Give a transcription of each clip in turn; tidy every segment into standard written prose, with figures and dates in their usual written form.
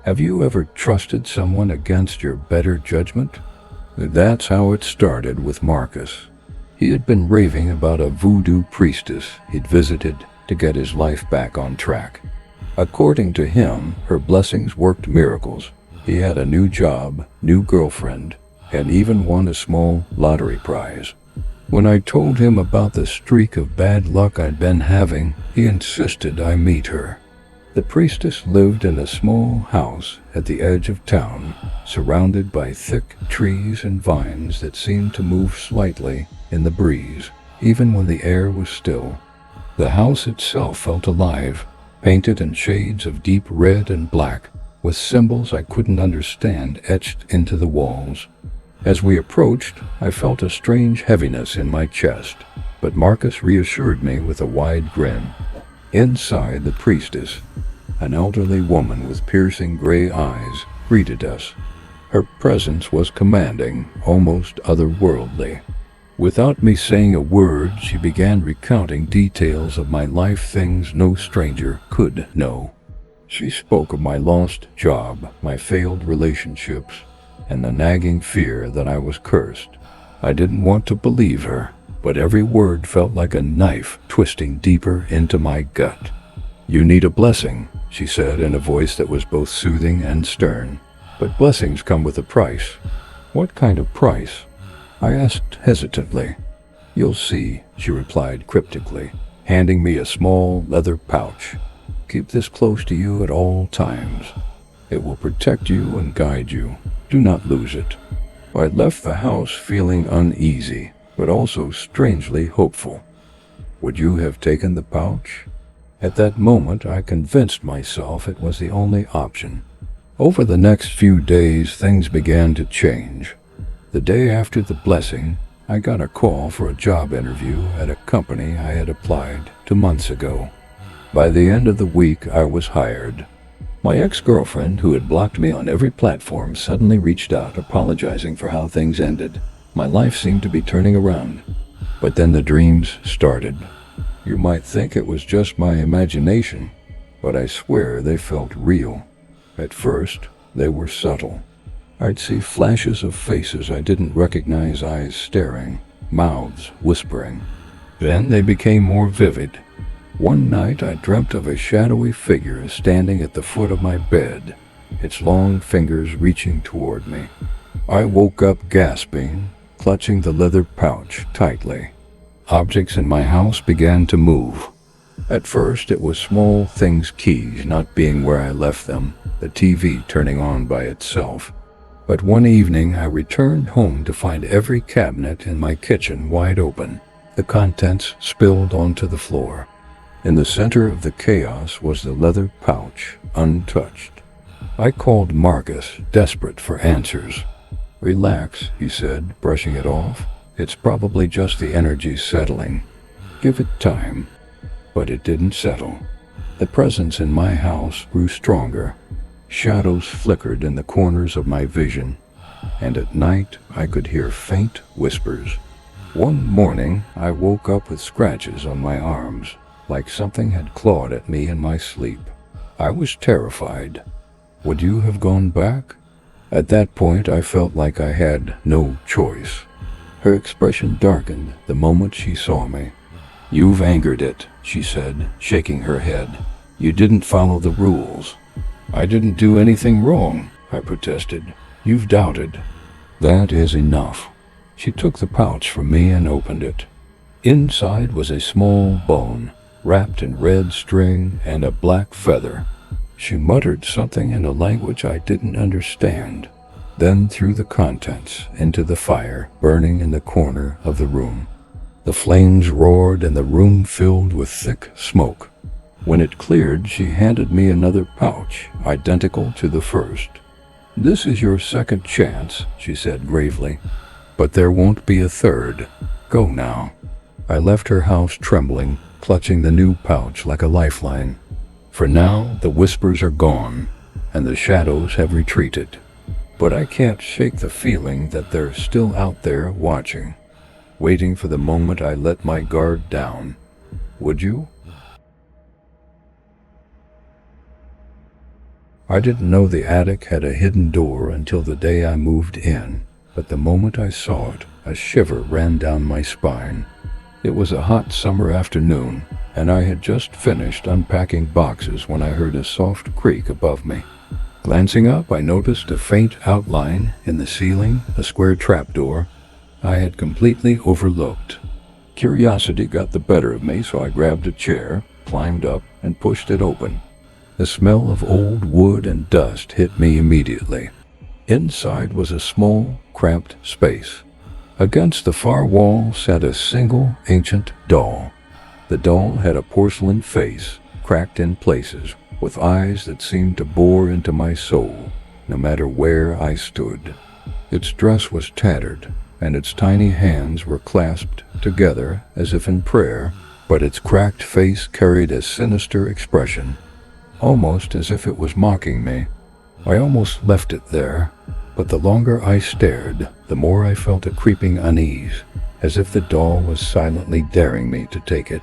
Have you ever trusted someone against your better judgment? That's how it started with Marcus. He had been raving about a voodoo priestess he'd visited to get his life back on track. According to him, her blessings worked miracles. He had a new job, new girlfriend, and even won a small lottery prize. When I told him about the streak of bad luck I'd been having, he insisted I meet her. The priestess lived in a small house at the edge of town, surrounded by thick trees and vines that seemed to move slightly in the breeze, even when the air was still. The house itself felt alive, painted in shades of deep red and black, with symbols I couldn't understand etched into the walls. As we approached, I felt a strange heaviness in my chest, but Marcus reassured me with a wide grin. Inside, the priestess, an elderly woman with piercing gray eyes, greeted us. Her presence was commanding, almost otherworldly. Without me saying a word, she began recounting details of my life, things no stranger could know. She spoke of my lost job, my failed relationships, and the nagging fear that I was cursed. I didn't want to believe her, but every word felt like a knife twisting deeper into my gut. "You need a blessing," she said in a voice that was both soothing and stern. "But blessings come with a price." "What kind of price?" I asked hesitantly. "You'll see," she replied cryptically, handing me a small leather pouch. "Keep this close to you at all times. It will protect you and guide you. Do not lose it." I left the house feeling uneasy, but also strangely hopeful. Would you have taken the pouch? At that moment, I convinced myself it was the only option. Over the next few days, things began to change. The day after the blessing, I got a call for a job interview at a company I had applied to months ago. By the end of the week, I was hired. My ex-girlfriend, who had blocked me on every platform, suddenly reached out, apologizing for how things ended. My life seemed to be turning around. But then the dreams started. You might think it was just my imagination, but I swear they felt real. At first, they were subtle. I'd see flashes of faces I didn't recognize, eyes staring, mouths whispering. Then they became more vivid. One night I dreamt of a shadowy figure standing at the foot of my bed, its long fingers reaching toward me. I woke up gasping, clutching the leather pouch tightly. Objects in my house began to move. At first it was small things, keys not being where I left them, the TV turning on by itself. But one evening I returned home to find every cabinet in my kitchen wide open, the contents spilled onto the floor. In the center of the chaos was the leather pouch, untouched. I called Marcus, desperate for answers. "Relax," he said, brushing it off. "It's probably just the energy settling. Give it time." But it didn't settle. The presence in my house grew stronger. Shadows flickered in the corners of my vision, and at night I could hear faint whispers. One morning I woke up with scratches on my arms, like something had clawed at me in my sleep. I was terrified. Would you have gone back? At that point I felt like I had no choice. Her expression darkened the moment she saw me. "You've angered it," she said, shaking her head. "You didn't follow the rules." "I didn't do anything wrong," I protested. "You've doubted." "That is enough." She took the pouch from me and opened it. Inside was a small bone, wrapped in red string and a black feather. She muttered something in a language I didn't understand, then threw the contents into the fire burning in the corner of the room. The flames roared and the room filled with thick smoke. When it cleared, she handed me another pouch, identical to the first. "This is your second chance," she said gravely, "but there won't be a third. Go now." I left her house trembling, clutching the new pouch like a lifeline. For now, the whispers are gone, and the shadows have retreated. But I can't shake the feeling that they're still out there watching, waiting for the moment I let my guard down. Would you? I didn't know the attic had a hidden door until the day I moved in, but the moment I saw it, a shiver ran down my spine. It was a hot summer afternoon, and I had just finished unpacking boxes when I heard a soft creak above me. Glancing up, I noticed a faint outline in the ceiling, a square trapdoor I had completely overlooked. Curiosity got the better of me, so I grabbed a chair, climbed up, and pushed it open. The smell of old wood and dust hit me immediately. Inside was a small, cramped space. Against the far wall sat a single ancient doll. The doll had a porcelain face, cracked in places, with eyes that seemed to bore into my soul, no matter where I stood. Its dress was tattered, and its tiny hands were clasped together as if in prayer, but its cracked face carried a sinister expression, almost as if it was mocking me. I almost left it there, but the longer I stared, the more I felt a creeping unease, as if the doll was silently daring me to take it.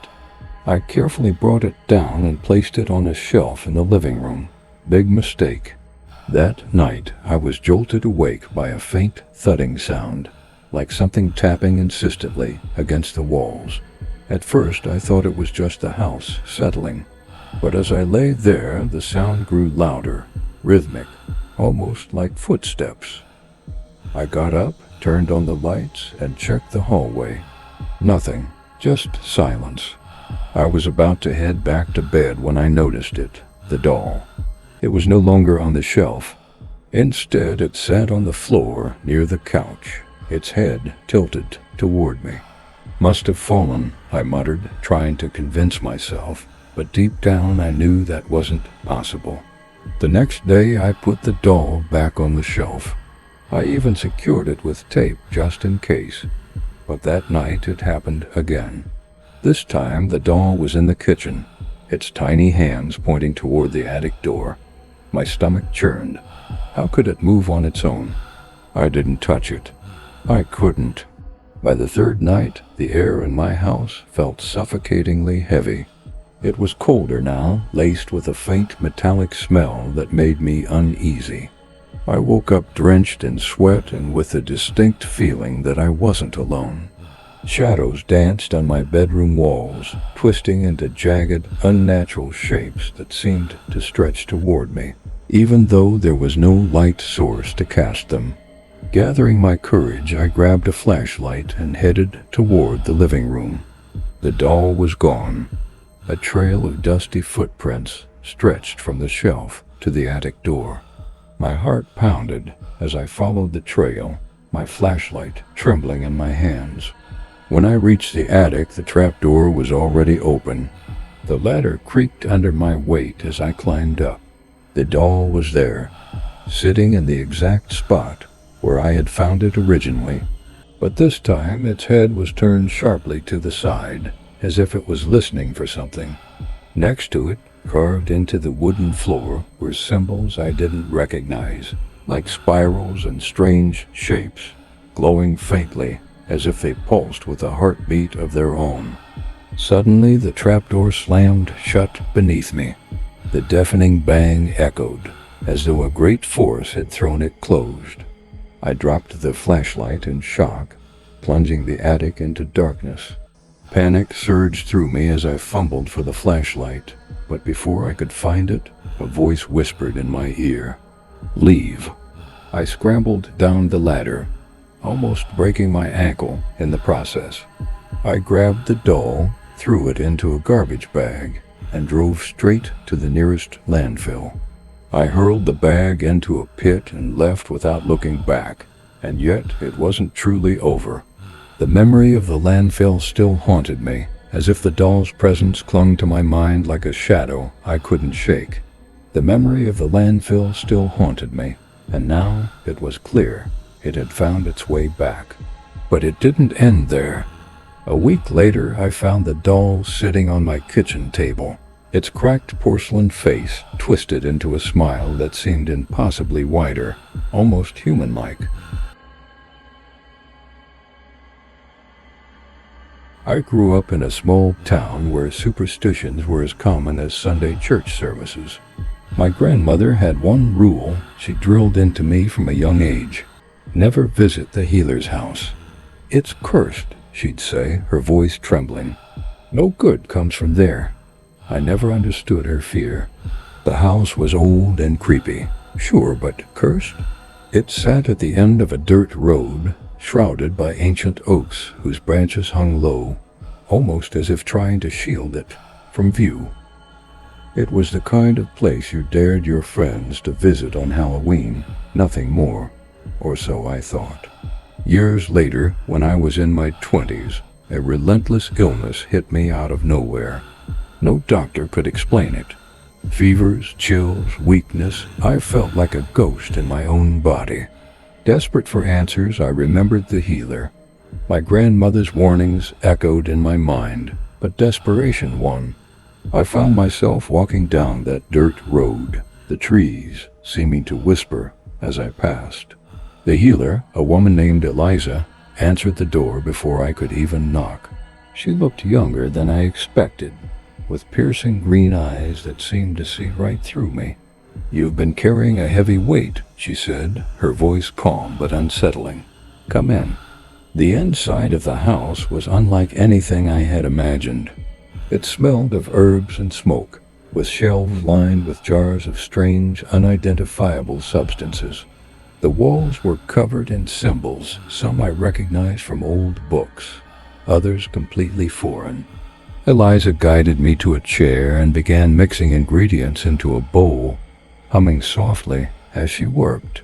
I carefully brought it down and placed it on a shelf in the living room. Big mistake. That night, I was jolted awake by a faint thudding sound, like something tapping insistently against the walls. At first, I thought it was just the house settling, but as I lay there, the sound grew louder, rhythmic, almost like footsteps. I got up, turned on the lights, and checked the hallway. Nothing, just silence. I was about to head back to bed when I noticed it, the doll. It was no longer on the shelf. Instead, it sat on the floor near the couch, its head tilted toward me. Must have fallen, I muttered, trying to convince myself, but deep down I knew that wasn't possible. The next day, I put the doll back on the shelf. I even secured it with tape just in case. But that night it happened again. This time the doll was in the kitchen, its tiny hands pointing toward the attic door. My stomach churned. How could it move on its own? I didn't touch it. I couldn't. By the third night, the air in my house felt suffocatingly heavy. It was colder now, laced with a faint metallic smell that made me uneasy. I woke up drenched in sweat and with a distinct feeling that I wasn't alone. Shadows danced on my bedroom walls, twisting into jagged, unnatural shapes that seemed to stretch toward me, even though there was no light source to cast them. Gathering my courage, I grabbed a flashlight and headed toward the living room. The doll was gone. A trail of dusty footprints stretched from the shelf to the attic door. My heart pounded as I followed the trail, my flashlight trembling in my hands. When I reached the attic, the trapdoor was already open. The ladder creaked under my weight as I climbed up. The doll was there, sitting in the exact spot where I had found it originally. But this time its head was turned sharply to the side, as if it was listening for something. Next to it, carved into the wooden floor, were symbols I didn't recognize, like spirals and strange shapes, glowing faintly, as if they pulsed with a heartbeat of their own. Suddenly, the trapdoor slammed shut beneath me. The deafening bang echoed, as though a great force had thrown it closed. I dropped the flashlight in shock, plunging the attic into darkness. Panic surged through me as I fumbled for the flashlight, but before I could find it, a voice whispered in my ear, "Leave." I scrambled down the ladder, almost breaking my ankle in the process. I grabbed the doll, threw it into a garbage bag, and drove straight to the nearest landfill. I hurled the bag into a pit and left without looking back, and yet it wasn't truly over. The memory of the landfill still haunted me, as if the doll's presence clung to my mind like a shadow I couldn't shake. The memory of the landfill still haunted me, and now it was clear it had found its way back. But it didn't end there. A week later, I found the doll sitting on my kitchen table, its cracked porcelain face twisted into a smile that seemed impossibly wider, almost human-like. I grew up in a small town where superstitions were as common as Sunday church services. My grandmother had one rule she drilled into me from a young age: never visit the healer's house. It's cursed, she'd say, her voice trembling. No good comes from there. I never understood her fear. The house was old and creepy, sure, but cursed? It sat at the end of a dirt road, shrouded by ancient oaks whose branches hung low, almost as if trying to shield it from view. It was the kind of place you dared your friends to visit on Halloween, nothing more, or so I thought. Years later, when I was in my 20s, a relentless illness hit me out of nowhere. No doctor could explain it. Fevers, chills, weakness. I felt like a ghost in my own body. Desperate for answers, I remembered the healer. My grandmother's warnings echoed in my mind, but desperation won. I found myself walking down that dirt road, the trees seeming to whisper as I passed. The healer, a woman named Eliza, answered the door before I could even knock. She looked younger than I expected, with piercing green eyes that seemed to see right through me. "You've been carrying a heavy weight," she said, her voice calm but unsettling. "Come in." The inside of the house was unlike anything I had imagined. It smelled of herbs and smoke, with shelves lined with jars of strange, unidentifiable substances. The walls were covered in symbols, some I recognized from old books, others completely foreign. Eliza guided me to a chair and began mixing ingredients into a bowl, humming softly as she worked.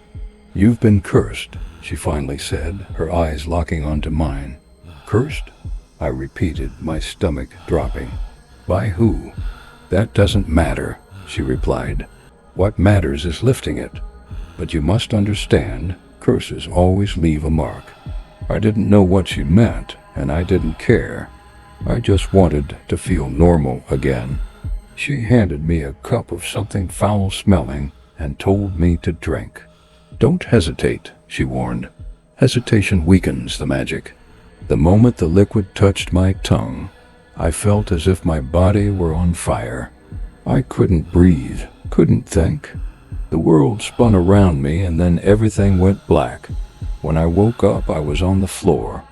"You've been cursed," she finally said, her eyes locking onto mine. "Cursed?" I repeated, my stomach dropping. "By who?" "That doesn't matter," she replied. "What matters is lifting it. But you must understand, curses always leave a mark." I didn't know what she meant, and I didn't care. I just wanted to feel normal again. She handed me a cup of something foul-smelling and told me to drink. "Don't hesitate," she warned. "Hesitation weakens the magic." The moment the liquid touched my tongue, I felt as if my body were on fire. I couldn't breathe, couldn't think. The world spun around me and then everything went black. When I woke up, I was on the floor.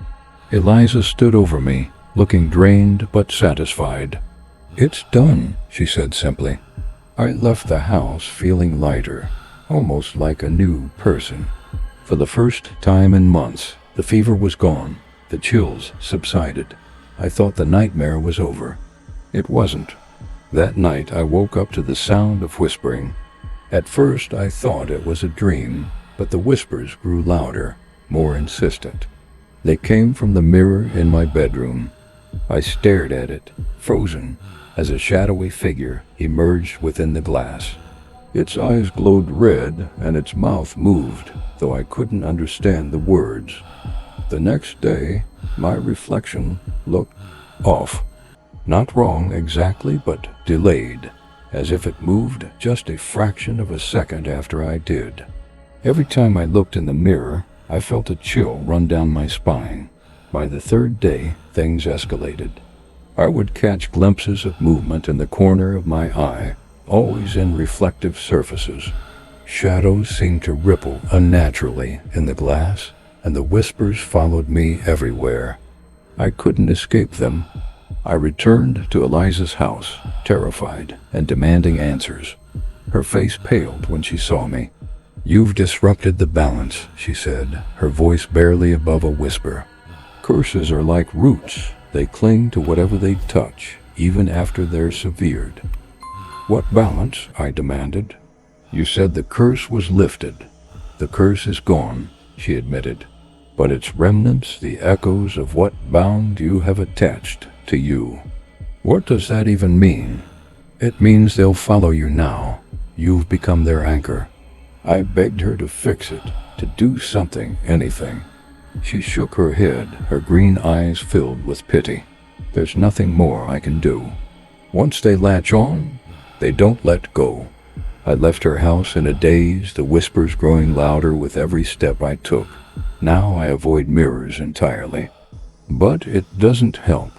Eliza stood over me, looking drained but satisfied. "It's done," she said simply. I left the house feeling lighter, almost like a new person. For the first time in months, the fever was gone, the chills subsided. I thought the nightmare was over. It wasn't. That night I woke up to the sound of whispering. At first I thought it was a dream, but the whispers grew louder, more insistent. They came from the mirror in my bedroom. I stared at it, frozen, as a shadowy figure emerged within the glass. Its eyes glowed red and its mouth moved, though I couldn't understand the words. The next day, my reflection looked off. Not wrong exactly, but delayed, as if it moved just a fraction of a second after I did. Every time I looked in the mirror, I felt a chill run down my spine. By the third day, things escalated. I would catch glimpses of movement in the corner of my eye, always in reflective surfaces. Shadows seemed to ripple unnaturally in the glass, and the whispers followed me everywhere. I couldn't escape them. I returned to Eliza's house, terrified and demanding answers. Her face paled when she saw me. "You've disrupted the balance," she said, her voice barely above a whisper. "Curses are like roots. They cling to whatever they touch, even after they're severed." "What balance?" I demanded. "You said the curse was lifted." "The curse is gone," she admitted. "But its remnants, the echoes of what bound you, have attached to you." "What does that even mean?" "It means they'll follow you now. You've become their anchor." I begged her to fix it, to do something, anything. She shook her head, her green eyes filled with pity. "There's nothing more I can do. Once they latch on, they don't let go." I left her house in a daze, the whispers growing louder with every step I took. Now I avoid mirrors entirely. But it doesn't help.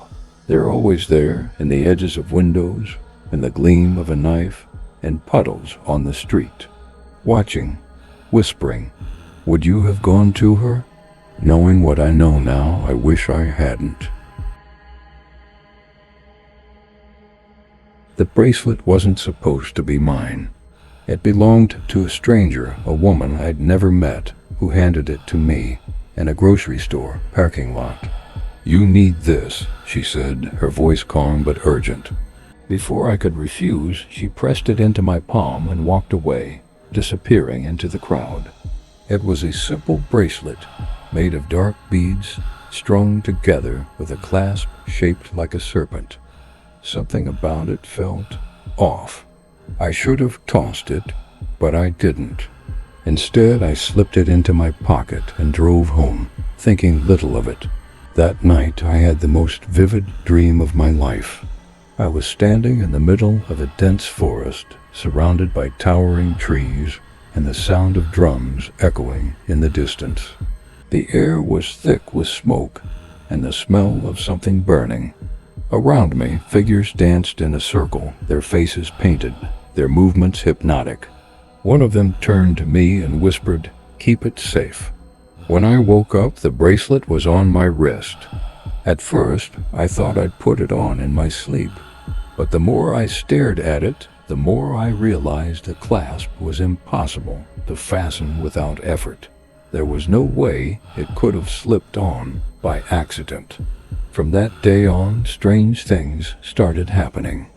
They're always there, in the edges of windows, in the gleam of a knife, in puddles on the street, watching, whispering. Would you have gone to her? Knowing what I know now, I wish I hadn't. The bracelet wasn't supposed to be mine. It belonged to a stranger, a woman I'd never met, who handed it to me in a grocery store parking lot. You need this, she said, her voice calm but urgent. Before I could refuse, she pressed it into my palm and walked away, disappearing into the crowd. It was a simple bracelet made of dark beads strung together with a clasp shaped like a serpent. Something about it felt off. I should have tossed it, but I didn't. Instead, I slipped it into my pocket and drove home, thinking little of it. That night, I had the most vivid dream of my life. I was standing in the middle of a dense forest, surrounded by towering trees and the sound of drums echoing in the distance. The air was thick with smoke and the smell of something burning. Around me, figures danced in a circle, their faces painted, their movements hypnotic. One of them turned to me and whispered, "Keep it safe." When I woke up, the bracelet was on my wrist. At first, I thought I'd put it on in my sleep, but the more I stared at it, the more I realized the clasp was impossible to fasten without effort. There was no way it could have slipped on by accident. From that day on, strange things started happening.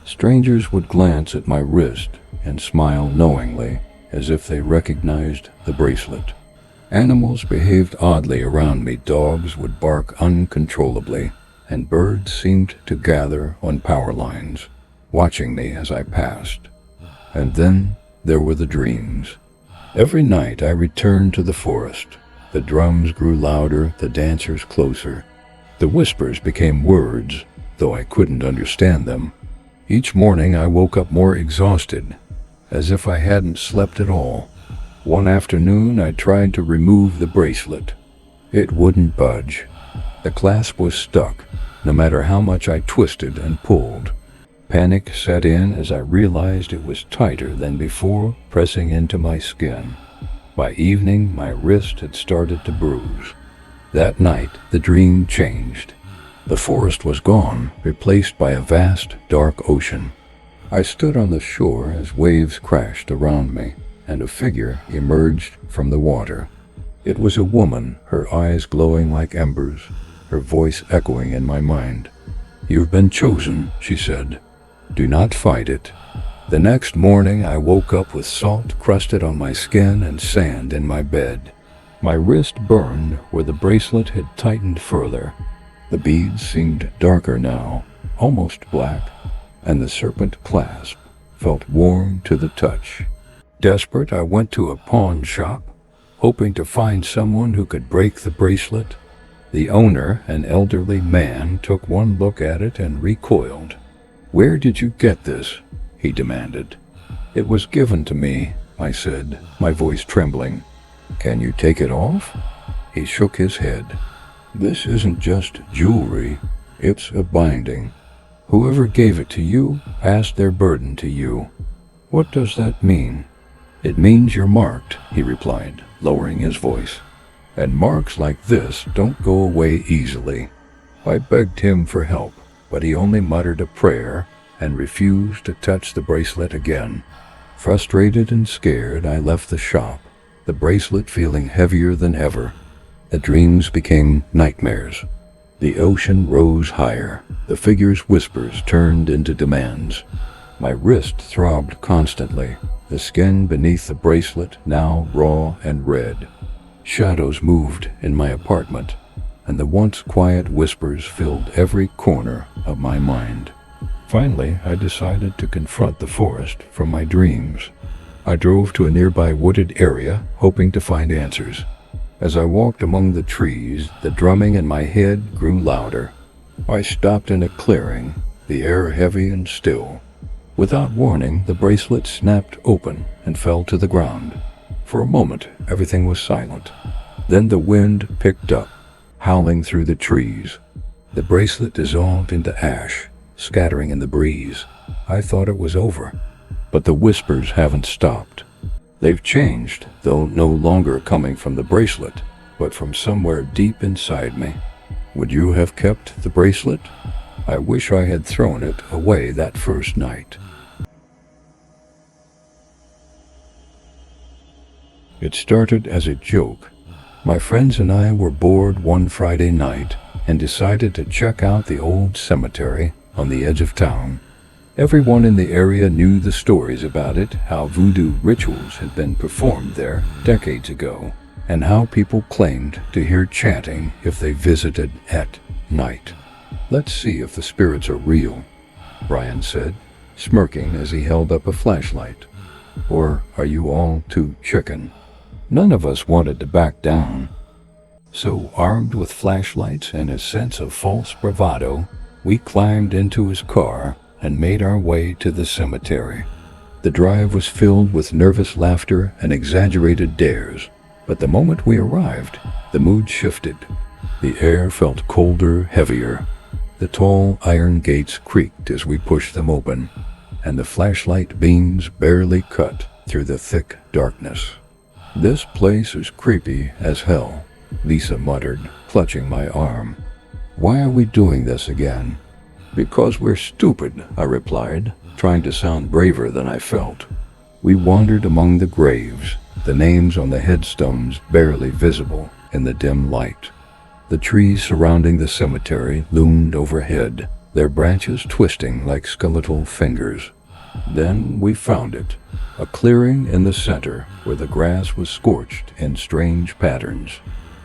Strangers would glance at my wrist and smile knowingly, as if they recognized the bracelet. Animals behaved oddly around me. Dogs would bark uncontrollably, and birds seemed to gather on power lines, watching me as I passed. And then there were the dreams. Every night I returned to the forest. The drums grew louder, the dancers closer. The whispers became words, though I couldn't understand them. Each morning I woke up more exhausted, as if I hadn't slept at all. One afternoon I tried to remove the bracelet. It wouldn't budge. The clasp was stuck, no matter how much I twisted and pulled. Panic set in as I realized it was tighter than before, pressing into my skin. By evening, my wrist had started to bruise. That night, the dream changed. The forest was gone, replaced by a vast, dark ocean. I stood on the shore as waves crashed around me, and a figure emerged from the water. It was a woman, her eyes glowing like embers, her voice echoing in my mind. "You've been chosen," she said. "Do not fight it." The next morning I woke up with salt crusted on my skin and sand in my bed. My wrist burned where the bracelet had tightened further. The beads seemed darker now, almost black, and the serpent clasp felt warm to the touch. Desperate, I went to a pawn shop, hoping to find someone who could break the bracelet. The owner, an elderly man, took one look at it and recoiled. "Where did you get this?" he demanded. "It was given to me," I said, my voice trembling. "Can you take it off?" He shook his head. "This isn't just jewelry, it's a binding. Whoever gave it to you passed their burden to you." "What does that mean?" "It means you're marked," he replied, lowering his voice. "And marks like this don't go away easily." I begged him for help, but he only muttered a prayer and refused to touch the bracelet again. Frustrated and scared, I left the shop, the bracelet feeling heavier than ever. The dreams became nightmares. The ocean rose higher. The figure's whispers turned into demands. My wrist throbbed constantly, the skin beneath the bracelet now raw and red. Shadows moved in my apartment, and the once quiet whispers filled every corner of my mind. Finally, I decided to confront the forest from my dreams. I drove to a nearby wooded area, hoping to find answers. As I walked among the trees, the drumming in my head grew louder. I stopped in a clearing, the air heavy and still. Without warning, the bracelet snapped open and fell to the ground. For a moment, everything was silent. Then the wind picked up, howling through the trees. The bracelet dissolved into ash, scattering in the breeze. I thought it was over. but the whispers haven't stopped. They've changed, though no longer coming from the bracelet, but from somewhere deep inside me. Would you have kept the bracelet? I wish I had thrown it away that first night. It started as a joke. My friends and I were bored one Friday night and decided to check out the old cemetery on the edge of town. Everyone in the area knew the stories about it, how voodoo rituals had been performed there decades ago, and how people claimed to hear chanting if they visited at night. "Let's see if the spirits are real," Brian said, smirking as he held up a flashlight. "Or are you all too chicken?" None of us wanted to back down. So, armed with flashlights and a sense of false bravado, we climbed into his car and made our way to the cemetery. The drive was filled with nervous laughter and exaggerated dares, but the moment we arrived, the mood shifted. The air felt colder, heavier. The tall iron gates creaked as we pushed them open, and the flashlight beams barely cut through the thick darkness. "This place is creepy as hell," Lisa muttered, clutching my arm. "Why are we doing this again?" "Because we're stupid," I replied, trying to sound braver than I felt. We wandered among the graves, the names on the headstones barely visible in the dim light. The trees surrounding the cemetery loomed overhead, their branches twisting like skeletal fingers. Then we found it, a clearing in the center where the grass was scorched in strange patterns.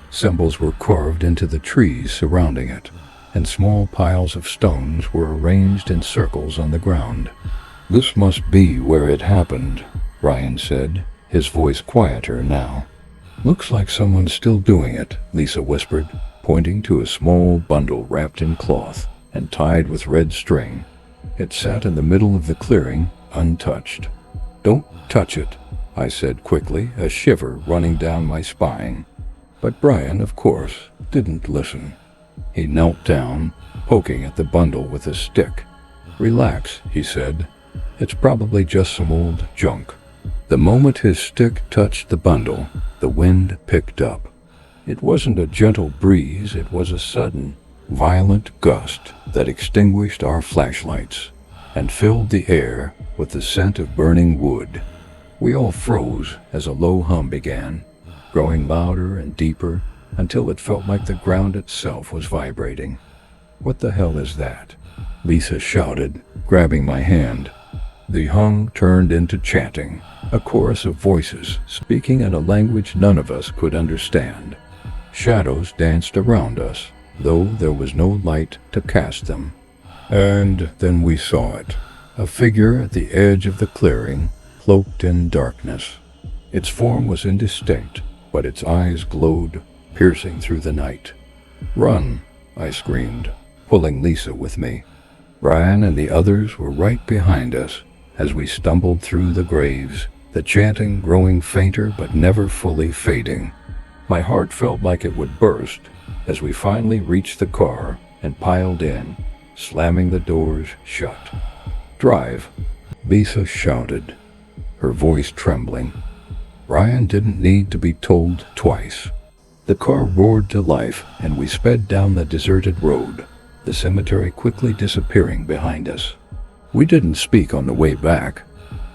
Symbols were carved into the trees surrounding it, and small piles of stones were arranged in circles on the ground. "This must be where it happened," Brian said, his voice quieter now. "Looks like someone's still doing it," Lisa whispered, pointing to a small bundle wrapped in cloth and tied with red string. It sat in the middle of the clearing, untouched. "Don't touch it," I said quickly, a shiver running down my spine. But Brian, of course, didn't listen. He knelt down, poking at the bundle with a stick. "Relax," he said. "It's probably just some old junk." The moment his stick touched the bundle, the wind picked up. It wasn't a gentle breeze, it was a sudden, violent gust that extinguished our flashlights and filled the air with the scent of burning wood. We all froze as a low hum began, growing louder and deeper until it felt like the ground itself was vibrating. "What the hell is that?" Lisa shouted, grabbing my hand. The hum turned into chanting, a chorus of voices speaking in a language none of us could understand. Shadows danced around us, though there was no light to cast them. And then we saw it, a figure at the edge of the clearing, cloaked in darkness. Its form was indistinct, but its eyes glowed, piercing through the night. "Run!" I screamed, pulling Lisa with me. Brian and the others were right behind us as we stumbled through the graves, the chanting growing fainter but never fully fading. My heart felt like it would burst as we finally reached the car and piled in, slamming the doors shut. "Drive!" Lisa shouted, her voice trembling. Brian didn't need to be told twice. The car roared to life, and we sped down the deserted road, the cemetery quickly disappearing behind us. We didn't speak on the way back.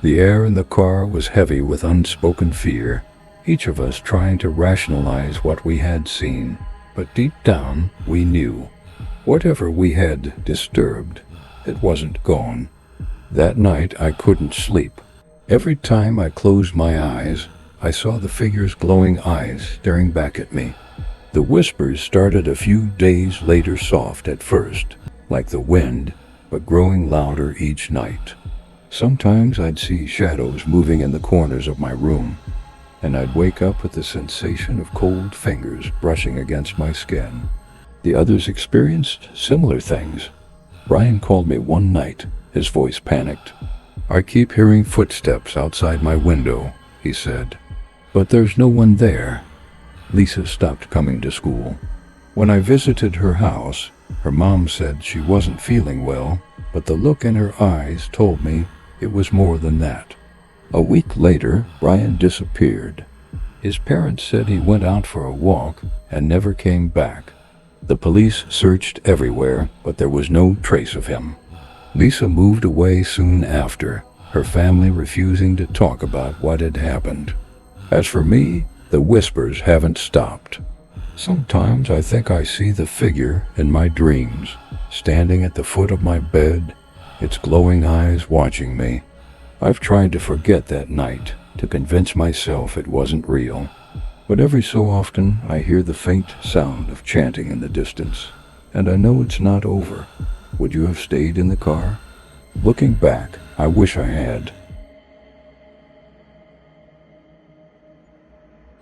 The air in the car was heavy with unspoken fear, each of us trying to rationalize what we had seen. But deep down, we knew. Whatever we had disturbed, it wasn't gone. That night, I couldn't sleep. Every time I closed my eyes, I saw the figure's glowing eyes staring back at me. The whispers started a few days later, soft at first, like the wind, but growing louder each night. Sometimes I'd see shadows moving in the corners of my room, and I'd wake up with the sensation of cold fingers brushing against my skin. The others experienced similar things. Brian called me one night, his voice panicked. "I keep hearing footsteps outside my window," he said. "But there's no one there." Lisa stopped coming to school. When I visited her house, her mom said she wasn't feeling well, but the look in her eyes told me It was more than that. A week later, Brian disappeared. His parents said he went out for a walk and never came back. The police searched everywhere, but there was no trace of him. Lisa moved away soon after, her family refusing to talk about what had happened. As for me, the whispers haven't stopped. Sometimes I think I see the figure in my dreams, standing at the foot of my bed, its glowing eyes watching me. I've tried to forget that night, to convince myself it wasn't real. But every so often I hear the faint sound of chanting in the distance, and I know it's not over. Would you have stayed in the car? Looking back, I wish I had.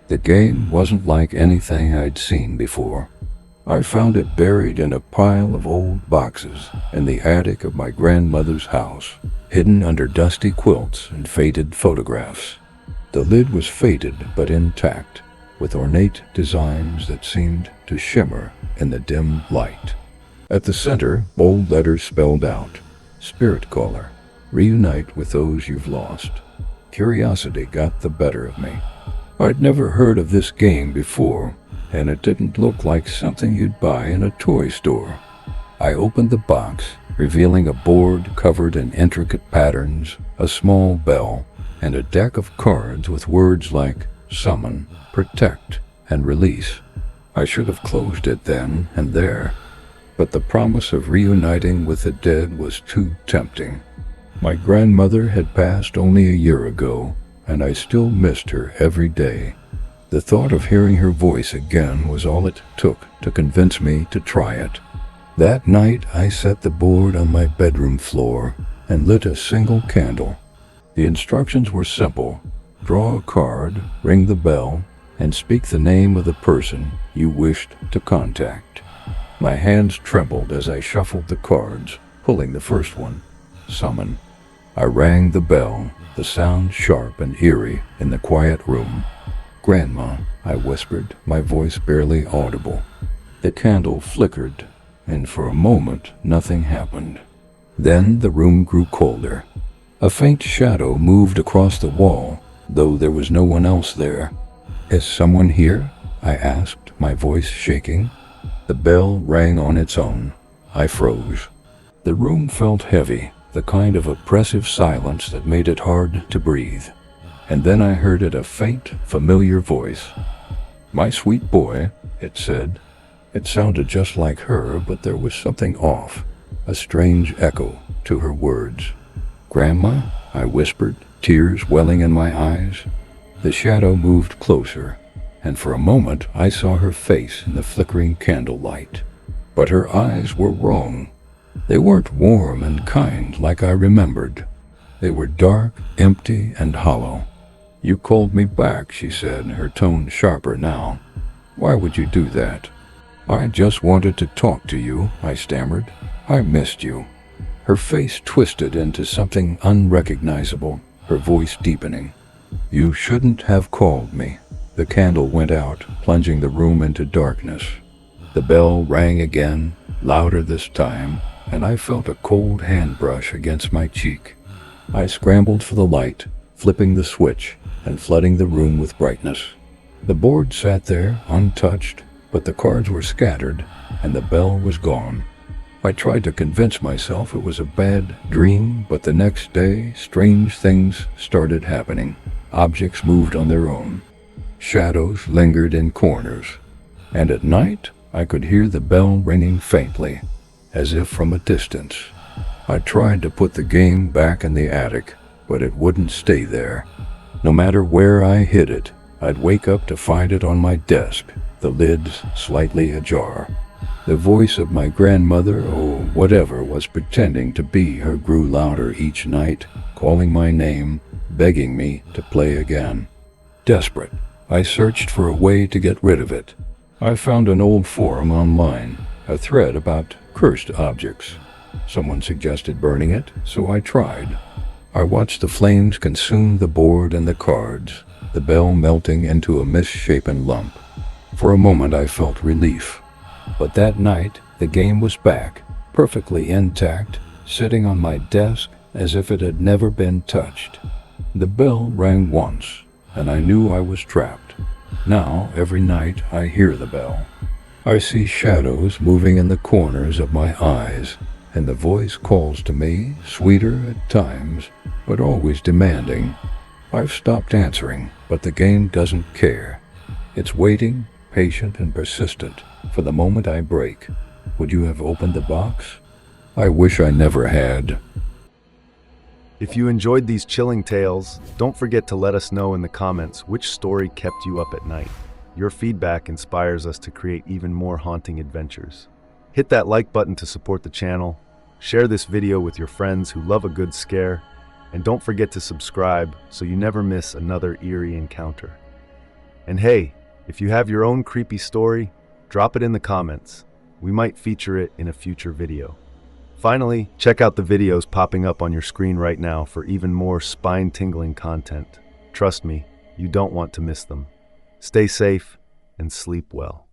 The game wasn't like anything I'd seen before. I found it buried in a pile of old boxes in the attic of my grandmother's house, hidden under dusty quilts and faded photographs. The lid was faded but intact, with ornate designs that seemed to shimmer in the dim light. At the center, bold letters spelled out, "Spirit Caller, reunite with those you've lost." Curiosity got the better of me. I'd never heard of this game before, and it didn't look like something you'd buy in a toy store. I opened the box, revealing a board covered in intricate patterns, a small bell, and a deck of cards with words like summon, protect, and release. I should have closed it then and there, but the promise of reuniting with the dead was too tempting. My grandmother had passed only a year ago, and I still missed her every day. The thought of hearing her voice again was all it took to convince me to try it. That night I set the board on my bedroom floor and lit a single candle. The instructions were simple. Draw a card, ring the bell, and speak the name of the person you wished to contact. My hands trembled as I shuffled the cards, pulling the first one, summon. I rang the bell, the sound sharp and eerie in the quiet room. "Grandma," I whispered, my voice barely audible. The candle flickered, and for a moment nothing happened. Then the room grew colder. A faint shadow moved across the wall, though there was no one else there. "Is someone here?" I asked, my voice shaking. The bell rang on its own. I froze. The room felt heavy, the kind of oppressive silence that made it hard to breathe. And then I heard a faint, familiar voice. "My sweet boy," it said. It sounded just like her, but there was something off, a strange echo to her words. "Grandma?" I whispered, tears welling in my eyes. The shadow moved closer, and for a moment I saw her face in the flickering candlelight. But her eyes were wrong. They weren't warm and kind like I remembered. They were dark, empty, and hollow. "You called me back," she said, her tone sharper now. "Why would you do that?" "I just wanted to talk to you," I stammered. "I missed you." Her face twisted into something unrecognizable, her voice deepening. "You shouldn't have called me." The candle went out, plunging the room into darkness. The bell rang again, louder this time, and I felt a cold hand brush against my cheek. I scrambled for the light, flipping the switch and flooding the room with brightness. The board sat there, untouched, but the cards were scattered, and the bell was gone. I tried to convince myself it was a bad dream, but the next day, strange things started happening. Objects moved on their own. Shadows lingered in corners. And at night, I could hear the bell ringing faintly, as if from a distance. I tried to put the game back in the attic, but it wouldn't stay there. No matter where I hid it, I'd wake up to find it on my desk, the lids slightly ajar. The voice of my grandmother, or whatever was pretending to be her, grew louder each night, calling my name, begging me to play again. Desperate, I searched for a way to get rid of it. I found an old forum online, a thread about cursed objects. Someone suggested burning it, so I tried. I watched the flames consume the board and the cards, the bell melting into a misshapen lump. For a moment I felt relief. But that night, the game was back, perfectly intact, sitting on my desk, as if it had never been touched. The bell rang once, and I knew I was trapped. Now, every night, I hear the bell. I see shadows moving in the corners of my eyes, and the voice calls to me, sweeter at times, but always demanding. I've stopped answering, but the game doesn't care. It's waiting, patient and persistent, for the moment I break. Would you have opened the box? I wish I never had. If you enjoyed these chilling tales, don't forget to let us know in the comments which story kept you up at night. Your feedback inspires us to create even more haunting adventures. Hit that like button to support the channel, share this video with your friends who love a good scare, and don't forget to subscribe so you never miss another eerie encounter. And hey, if you have your own creepy story, drop it in the comments. We might feature it in a future video. Finally, check out the videos popping up on your screen right now for even more spine-tingling content. Trust me, you don't want to miss them. Stay safe and sleep well.